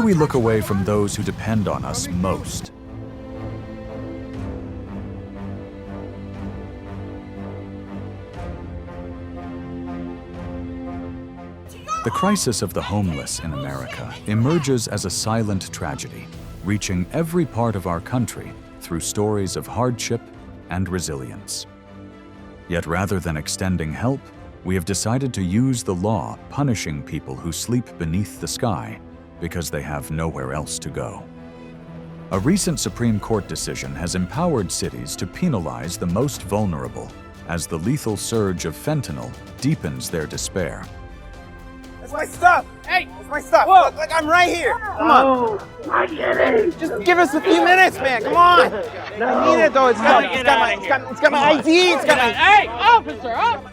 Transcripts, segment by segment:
we look away from those who depend on us most? The crisis of the homeless in America emerges as a silent tragedy, reaching every part of our country through stories of hardship and resilience. Yet rather than extending help, we have decided to use the law punishing people who sleep beneath the sky because they have nowhere else to go. A recent Supreme Court decision has empowered cities to penalize the most vulnerable as the lethal surge of fentanyl deepens their despair. That's my stuff! Hey! That's my stuff! Whoa. Look, I'm right here! Come on! Oh, I get it! Just give us a few minutes, man! Come on! No. I need it though! It's got my ID! It's got my... Hey! Officer! Up!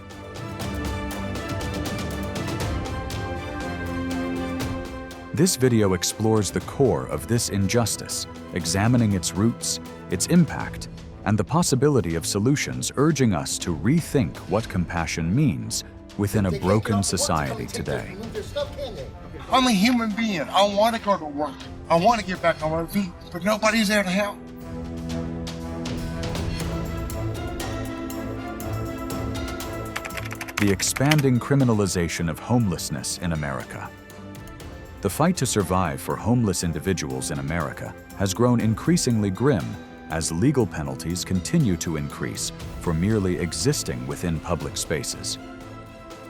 This video explores the core of this injustice, examining its roots, its impact, and the possibility of solutions, urging us to rethink what compassion means within a broken society today. I'm a human being. I want to go to work. I want to get back on my feet, but nobody's there to help. The expanding criminalization of homelessness in America. The fight to survive for homeless individuals in America has grown increasingly grim as legal penalties continue to increase for merely existing within public spaces.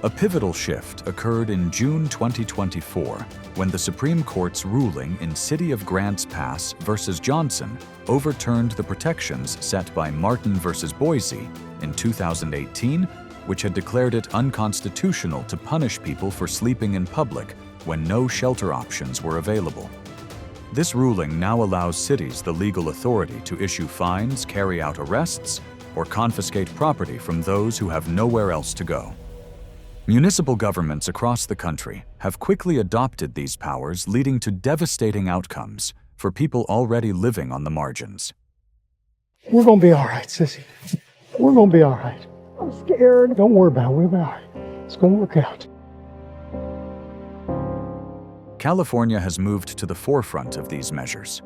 A pivotal shift occurred in June 2024 when the Supreme Court's ruling in City of Grants Pass versus Johnson overturned the protections set by Martin versus Boise in 2018, which had declared it unconstitutional to punish people for sleeping in public when no shelter options were available. This ruling now allows cities the legal authority to issue fines, carry out arrests, or confiscate property from those who have nowhere else to go. Municipal governments across the country have quickly adopted these powers, leading to devastating outcomes for people already living on the margins. We're gonna be all right, sissy. We're gonna be all right. I'm scared. Don't worry about it. We'll be all right. It's gonna work out. California has moved to the forefront of these measures.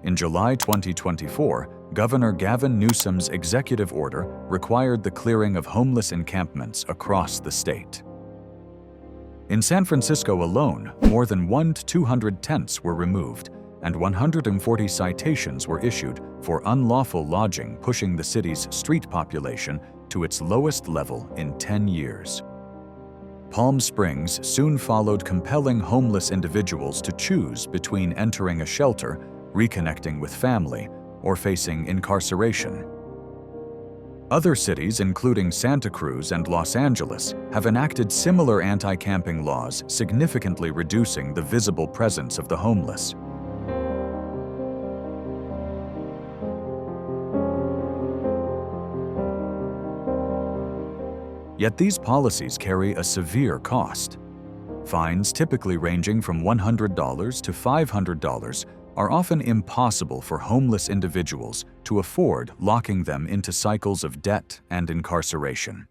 In July 2024, Governor Gavin Newsom's executive order required the clearing of homeless encampments across the state. In San Francisco alone, more than 1 to 200 tents were removed, and 140 citations were issued for unlawful lodging, pushing the city's street population to its lowest level in 10 years. Palm Springs soon followed, compelling homeless individuals to choose between entering a shelter, reconnecting with family, or facing incarceration. Other cities, including Santa Cruz and Los Angeles, have enacted similar anti-camping laws, significantly reducing the visible presence of the homeless. Yet these policies carry a severe cost. Fines, typically ranging from $100 to $500, are often impossible for homeless individuals to afford, locking them into cycles of debt and incarceration.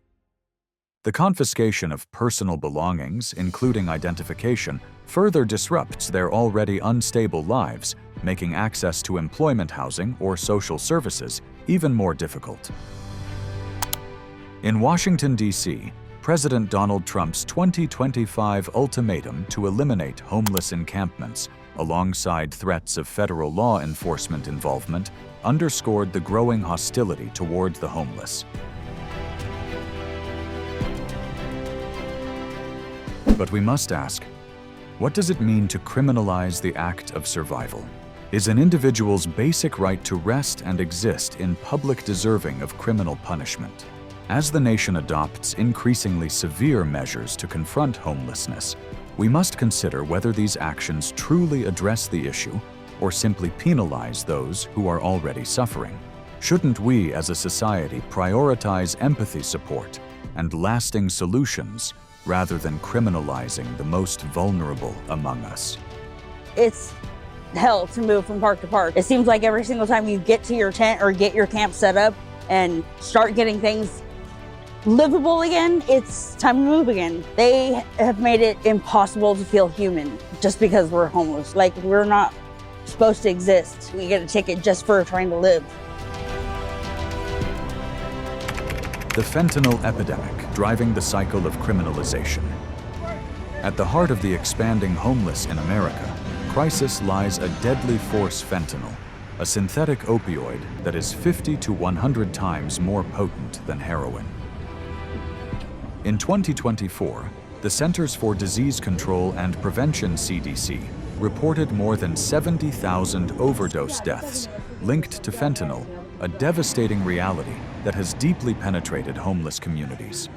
The confiscation of personal belongings, including identification, further disrupts their already unstable lives, making access to employment, housing, or social services even more difficult. In Washington, D.C., President Donald Trump's 2025 ultimatum to eliminate homeless encampments, alongside threats of federal law enforcement involvement, underscored the growing hostility toward the homeless. But we must ask, what does it mean to criminalize the act of survival? Is an individual's basic right to rest and exist in public deserving of criminal punishment? As the nation adopts increasingly severe measures to confront homelessness, we must consider whether these actions truly address the issue or simply penalize those who are already suffering. Shouldn't we as a society prioritize empathy, support, and lasting solutions rather than criminalizing the most vulnerable among us? It's hell to move from park to park. It seems like every single time you get to your tent or get your camp set up and start getting things livable again, it's time to move again. They have made it impossible to feel human just because we're homeless. Like, we're not supposed to exist. We get a ticket just for trying to live. The fentanyl epidemic driving the cycle of criminalization. At the heart of the expanding homeless in America, crisis lies a deadly force: fentanyl, a synthetic opioid that is 50 to 100 times more potent than heroin. In 2024, the Centers for Disease Control and Prevention (CDC) reported more than 70,000 overdose deaths linked to fentanyl, a devastating reality that has deeply penetrated homeless communities.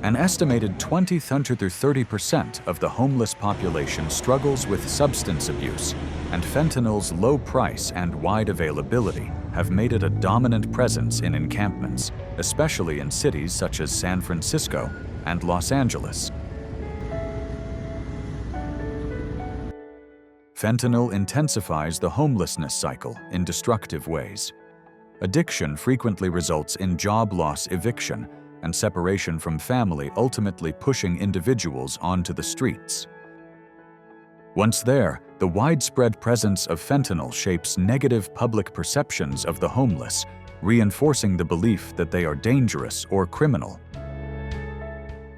An estimated 20 to 30% of the homeless population struggles with substance abuse, and fentanyl's low price and wide availability have made it a dominant presence in encampments, especially in cities such as San Francisco and Los Angeles. Fentanyl intensifies the homelessness cycle in destructive ways. Addiction frequently results in job loss, eviction, and separation from family, ultimately pushing individuals onto the streets. Once there, the widespread presence of fentanyl shapes negative public perceptions of the homeless, reinforcing the belief that they are dangerous or criminal.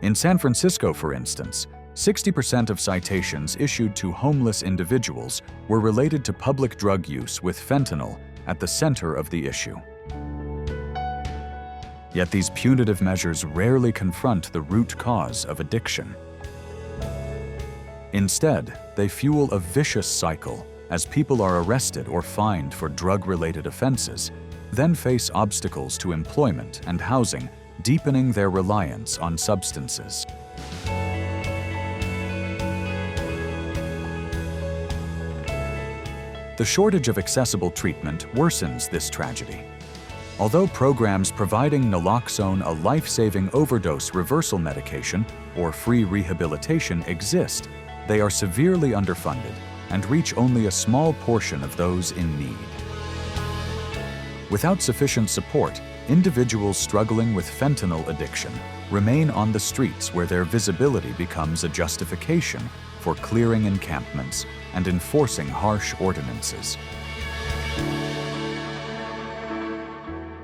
In San Francisco, for instance, 60% of citations issued to homeless individuals were related to public drug use, with fentanyl at the center of the issue. Yet these punitive measures rarely confront the root cause of addiction. Instead, they fuel a vicious cycle as people are arrested or fined for drug-related offenses, then face obstacles to employment and housing, deepening their reliance on substances. The shortage of accessible treatment worsens this tragedy. Although programs providing naloxone, a life-saving overdose reversal medication, or free rehabilitation exist, they are severely underfunded and reach only a small portion of those in need. Without sufficient support, individuals struggling with fentanyl addiction remain on the streets, where their visibility becomes a justification for clearing encampments and enforcing harsh ordinances.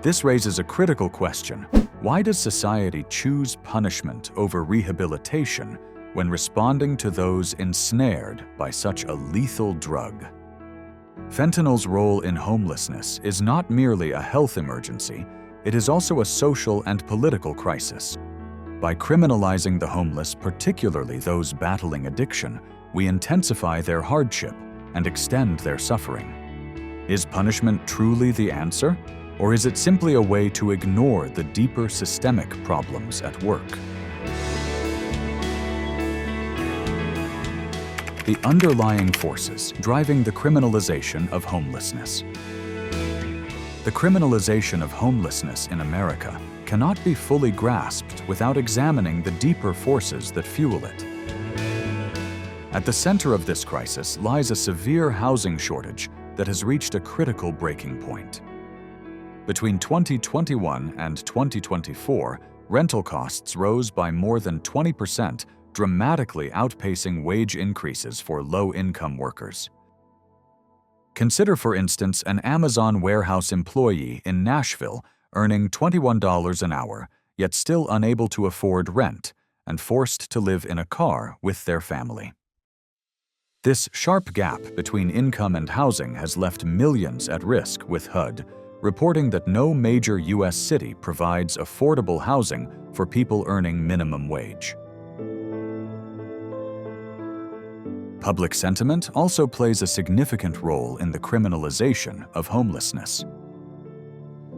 This raises a critical question: why does society choose punishment over rehabilitation when responding to those ensnared by such a lethal drug? Fentanyl's role in homelessness is not merely a health emergency, it is also a social and political crisis. By criminalizing the homeless, particularly those battling addiction, we intensify their hardship and extend their suffering. Is punishment truly the answer? Or is it simply a way to ignore the deeper systemic problems at work? The underlying forces driving the criminalization of homelessness. The criminalization of homelessness in America cannot be fully grasped without examining the deeper forces that fuel it. At the center of this crisis lies a severe housing shortage that has reached a critical breaking point. Between 2021 and 2024, rental costs rose by more than 20%, dramatically outpacing wage increases for low-income workers. Consider, for instance, an Amazon warehouse employee in Nashville earning $21 an hour, yet still unable to afford rent and forced to live in a car with their family. This sharp gap between income and housing has left millions at risk, with HUD reporting that no major U.S. city provides affordable housing for people earning minimum wage. Public sentiment also plays a significant role in the criminalization of homelessness.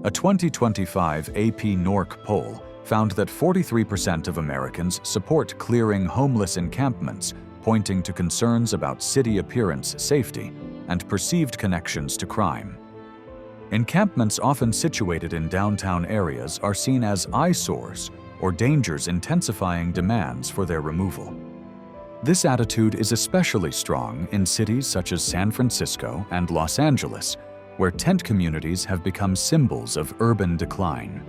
A 2025 AP NORC poll found that 43% of Americans support clearing homeless encampments, pointing to concerns about city appearance, safety, and perceived connections to crime. Encampments often situated in downtown areas are seen as eyesores or dangers, intensifying demands for their removal. This attitude is especially strong in cities such as San Francisco and Los Angeles, where tent communities have become symbols of urban decline.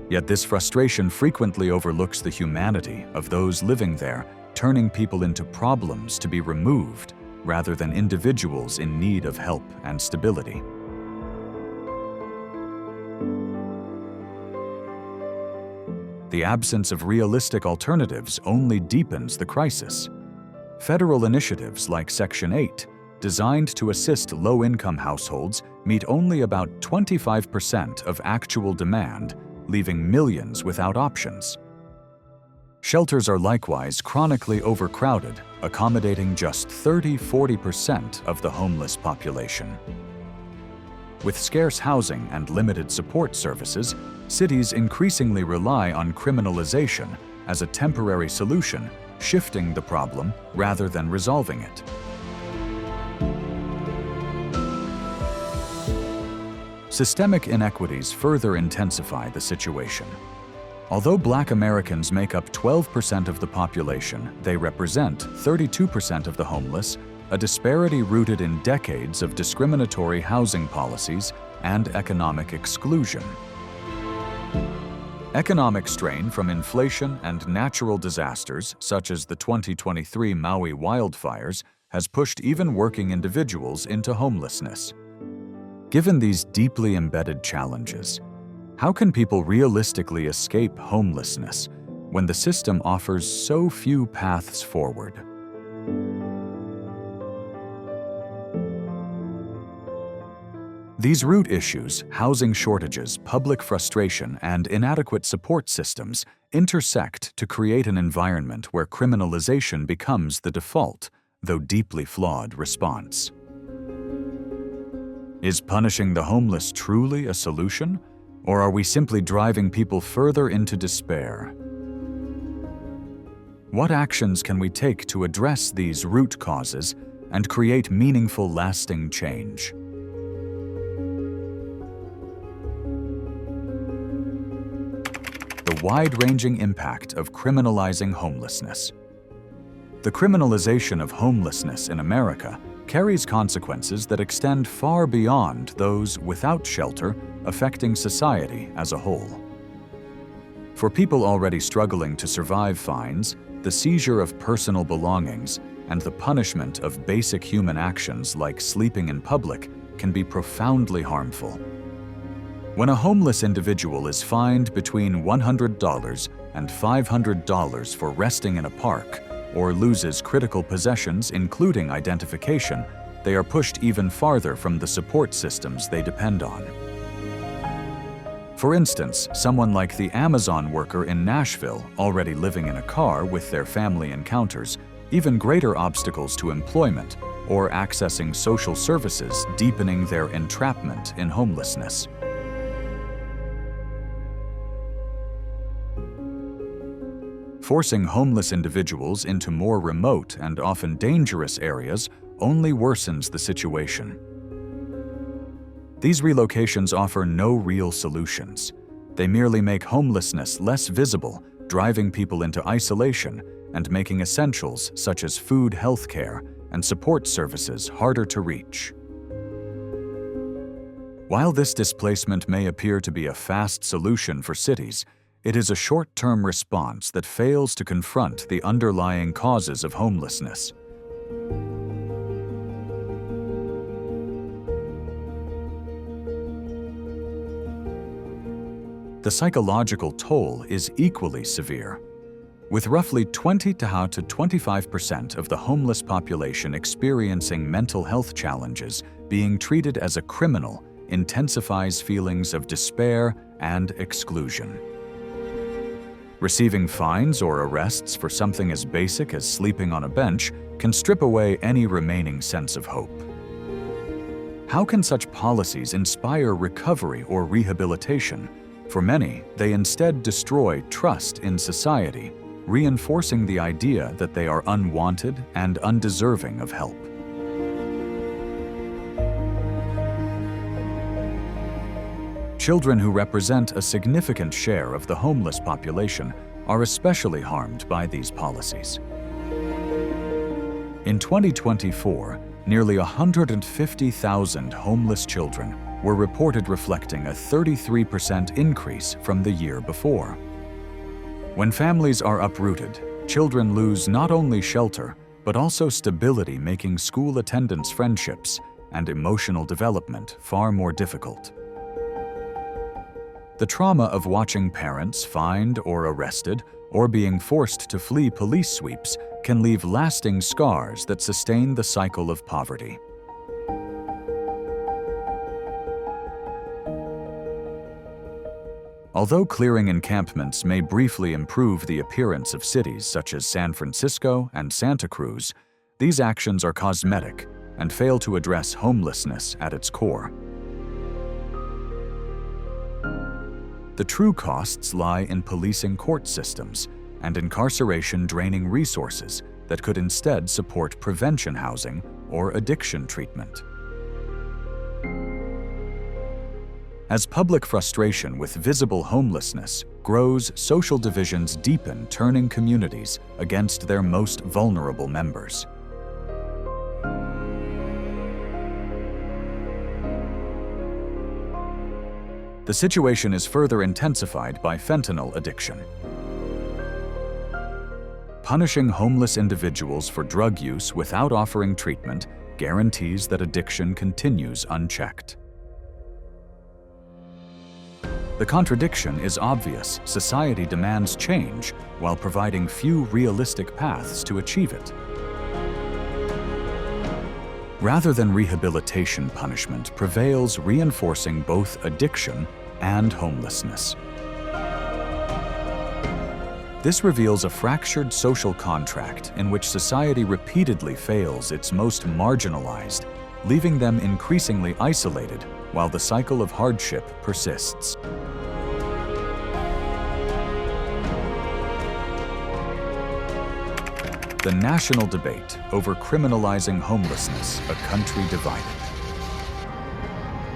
Yet this frustration frequently overlooks the humanity of those living there, turning people into problems to be removed rather than individuals in need of help and stability. The absence of realistic alternatives only deepens the crisis. Federal initiatives like Section 8, designed to assist low-income households, meet only about 25% of actual demand, leaving millions without options. Shelters are likewise chronically overcrowded, accommodating just 30–40% of the homeless population. With scarce housing and limited support services, cities increasingly rely on criminalization as a temporary solution, shifting the problem rather than resolving it. Systemic inequities further intensify the situation. Although Black Americans make up 12% of the population, they represent 32% of the homeless, a disparity rooted in decades of discriminatory housing policies and economic exclusion. Economic strain from inflation and natural disasters, such as the 2023 Maui wildfires, has pushed even working individuals into homelessness. Given these deeply embedded challenges, how can people realistically escape homelessness when the system offers so few paths forward? These root issues, housing shortages, public frustration, and inadequate support systems, intersect to create an environment where criminalization becomes the default, though deeply flawed, response. Is punishing the homeless truly a solution, or are we simply driving people further into despair? What actions can we take to address these root causes and create meaningful, lasting change? The wide-ranging impact of criminalizing homelessness. The criminalization of homelessness in America carries consequences that extend far beyond those without shelter, affecting society as a whole. For people already struggling to survive fines, the seizure of personal belongings and the punishment of basic human actions like sleeping in public can be profoundly harmful. When a homeless individual is fined between $100 and $500 for resting in a park, or loses critical possessions including identification, they are pushed even farther from the support systems they depend on. For instance, someone like the Amazon worker in Nashville, already living in a car with their family, encounters even greater obstacles to employment or accessing social services, deepening their entrapment in homelessness. Forcing homeless individuals into more remote and often dangerous areas only worsens the situation. These relocations offer no real solutions. They merely make homelessness less visible, driving people into isolation and making essentials such as food, healthcare, and support services harder to reach. While this displacement may appear to be a fast solution for cities, it is a short-term response that fails to confront the underlying causes of homelessness. The psychological toll is equally severe. With roughly 20 to 25% of the homeless population experiencing mental health challenges, being treated as a criminal intensifies feelings of despair and exclusion. Receiving fines or arrests for something as basic as sleeping on a bench can strip away any remaining sense of hope. How can such policies inspire recovery or rehabilitation? For many, they instead destroy trust in society, reinforcing the idea that they are unwanted and undeserving of help. Children who represent a significant share of the homeless population are especially harmed by these policies. In 2024, nearly 150,000 homeless children were reported reflecting a 33% increase from the year before. When families are uprooted, children lose not only shelter, but also stability, making school attendance, friendships, and emotional development far more difficult. The trauma of watching parents fined or arrested, or being forced to flee police sweeps, can leave lasting scars that sustain the cycle of poverty. Although clearing encampments may briefly improve the appearance of cities such as San Francisco and Santa Cruz, these actions are cosmetic and fail to address homelessness at its core. The true costs lie in policing court systems and incarceration, draining resources that could instead support prevention housing or addiction treatment. As public frustration with visible homelessness grows, social divisions deepen, turning communities against their most vulnerable members. The situation is further intensified by fentanyl addiction. Punishing homeless individuals for drug use without offering treatment guarantees that addiction continues unchecked. The contradiction is obvious. Society demands change while providing few realistic paths to achieve it. Rather than rehabilitation, punishment prevails, reinforcing both addiction and homelessness. This reveals a fractured social contract in which society repeatedly fails its most marginalized, leaving them increasingly isolated while the cycle of hardship persists. The national debate over criminalizing homelessness, a country divided.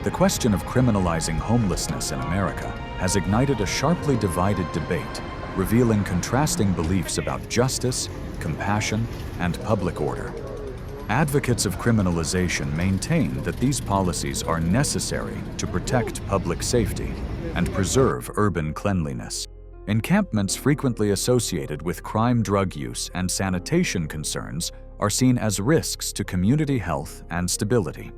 The question of criminalizing homelessness in America has ignited a sharply divided debate, revealing contrasting beliefs about justice, compassion, and public order. Advocates of criminalization maintain that these policies are necessary to protect public safety and preserve urban cleanliness. Encampments frequently associated with crime, drug use, and sanitation concerns are seen as risks to community health and stability.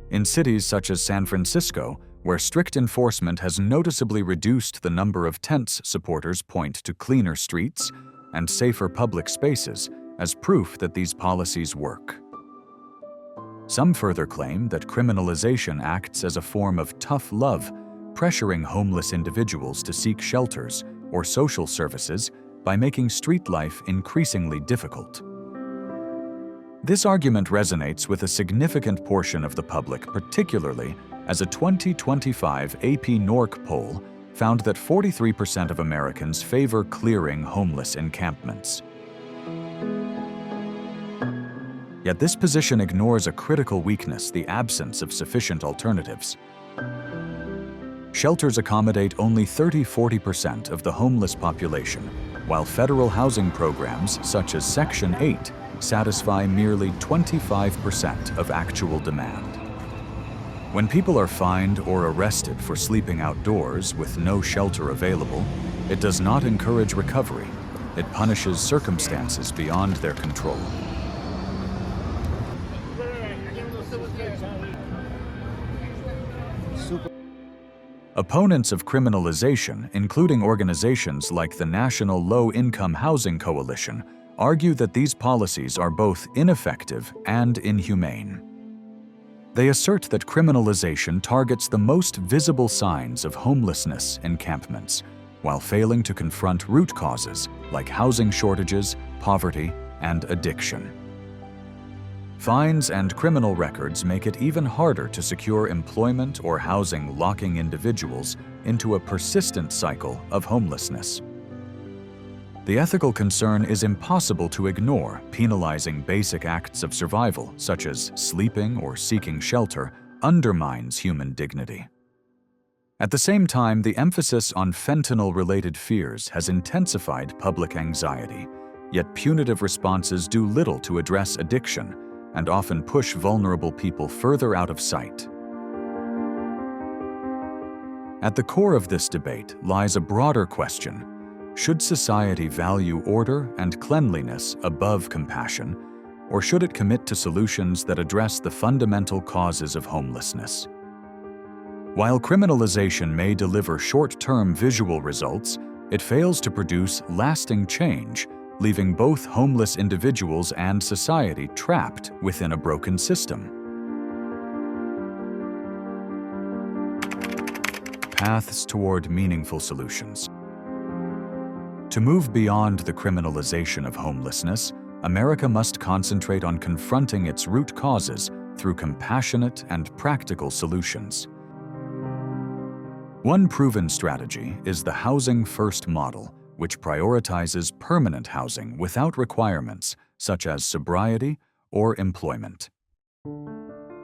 In cities such as San Francisco, where strict enforcement has noticeably reduced the number of tents, supporters point to cleaner streets and safer public spaces as proof that these policies work. Some further claim that criminalization acts as a form of tough love, pressuring homeless individuals to seek shelters or social services by making street life increasingly difficult. This argument resonates with a significant portion of the public, particularly as a 2025 AP NORC poll found that 43% of Americans favor clearing homeless encampments. Yet this position ignores a critical weakness: the absence of sufficient alternatives. Shelters accommodate only 30–40% of the homeless population, while federal housing programs such as Section 8 satisfy merely 25% of actual demand. When people are fined or arrested for sleeping outdoors with no shelter available, it does not encourage recovery. It punishes circumstances beyond their control. Opponents of criminalization, including organizations like the National Low-Income Housing Coalition, argue that these policies are both ineffective and inhumane. They assert that criminalization targets the most visible signs of homelessness encampments, while failing to confront root causes like housing shortages, poverty, and addiction. Fines and criminal records make it even harder to secure employment or housing, locking individuals into a persistent cycle of homelessness. The ethical concern is impossible to ignore. Penalizing basic acts of survival, such as sleeping or seeking shelter, undermines human dignity. At the same time, the emphasis on fentanyl-related fears has intensified public anxiety, yet punitive responses do little to address addiction and often push vulnerable people further out of sight. At the core of this debate lies a broader question: should society value order and cleanliness above compassion, or should it commit to solutions that address the fundamental causes of homelessness? While criminalization may deliver short-term visual results, it fails to produce lasting change, leaving both homeless individuals and society trapped within a broken system. Paths toward meaningful solutions. To move beyond the criminalization of homelessness, America must concentrate on confronting its root causes through compassionate and practical solutions. One proven strategy is the Housing First model, which prioritizes permanent housing without requirements such as sobriety or employment.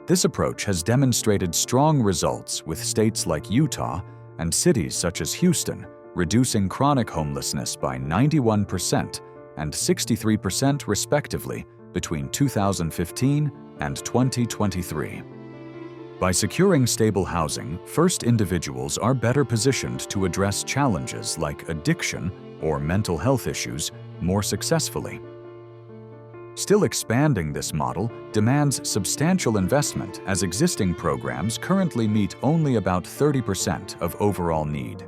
This approach has demonstrated strong results with states like Utah and cities such as Houston, reducing chronic homelessness by 91% and 63% respectively between 2015 and 2023. By securing stable housing, first individuals are better positioned to address challenges like addiction or mental health issues more successfully. Still, expanding this model demands substantial investment, as existing programs currently meet only about 30% of overall need.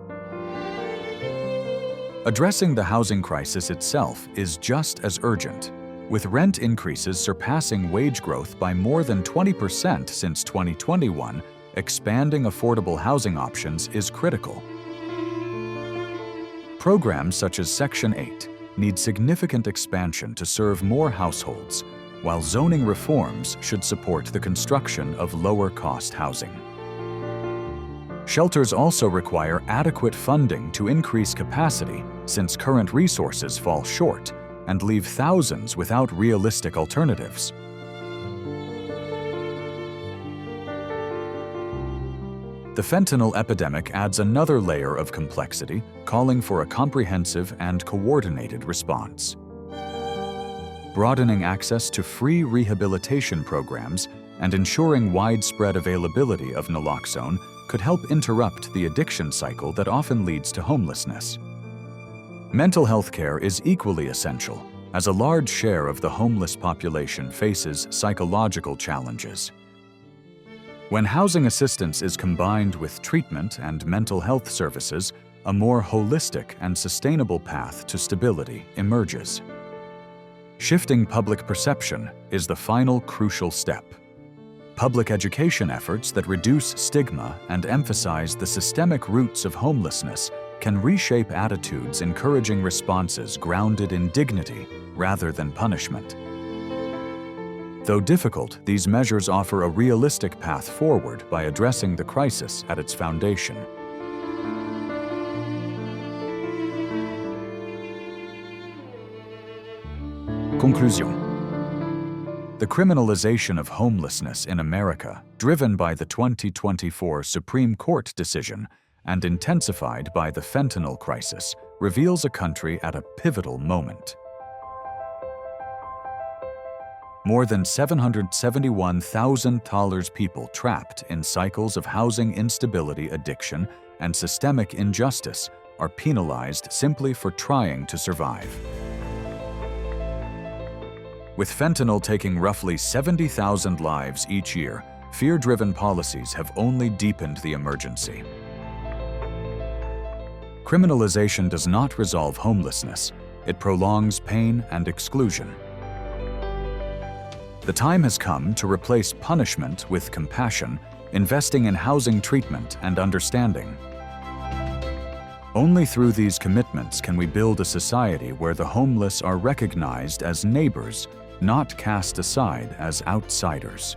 Addressing the housing crisis itself is just as urgent, with rent increases surpassing wage growth by more than 20% since 2021. Expanding affordable housing options is critical. Programs such as Section 8 need significant expansion to serve more households, while zoning reforms should support the construction of lower-cost housing. Shelters also require adequate funding to increase capacity, since current resources fall short and leave thousands without realistic alternatives. The fentanyl epidemic adds another layer of complexity, calling for a comprehensive and coordinated response. Broadening access to free rehabilitation programs and ensuring widespread availability of naloxone could help interrupt the addiction cycle that often leads to homelessness. Mental health care is equally essential, as a large share of the homeless population faces psychological challenges. When housing assistance is combined with treatment and mental health services, a more holistic and sustainable path to stability emerges. Shifting public perception is the final crucial step. Public education efforts that reduce stigma and emphasize the systemic roots of homelessness can reshape attitudes, encouraging responses grounded in dignity rather than punishment. Though difficult, these measures offer a realistic path forward by addressing the crisis at its foundation. Conclusion. The criminalization of homelessness in America, driven by the 2024 Supreme Court decision and intensified by the fentanyl crisis, reveals a country at a pivotal moment. More than 771,000 people trapped in cycles of housing instability, addiction, and systemic injustice are penalized simply for trying to survive. With fentanyl taking roughly 70,000 lives each year, fear-driven policies have only deepened the emergency. Criminalization does not resolve homelessness. It prolongs pain and exclusion. The time has come to replace punishment with compassion, investing in housing treatment and understanding. Only through these commitments can we build a society where the homeless are recognized as neighbors, not cast aside as outsiders.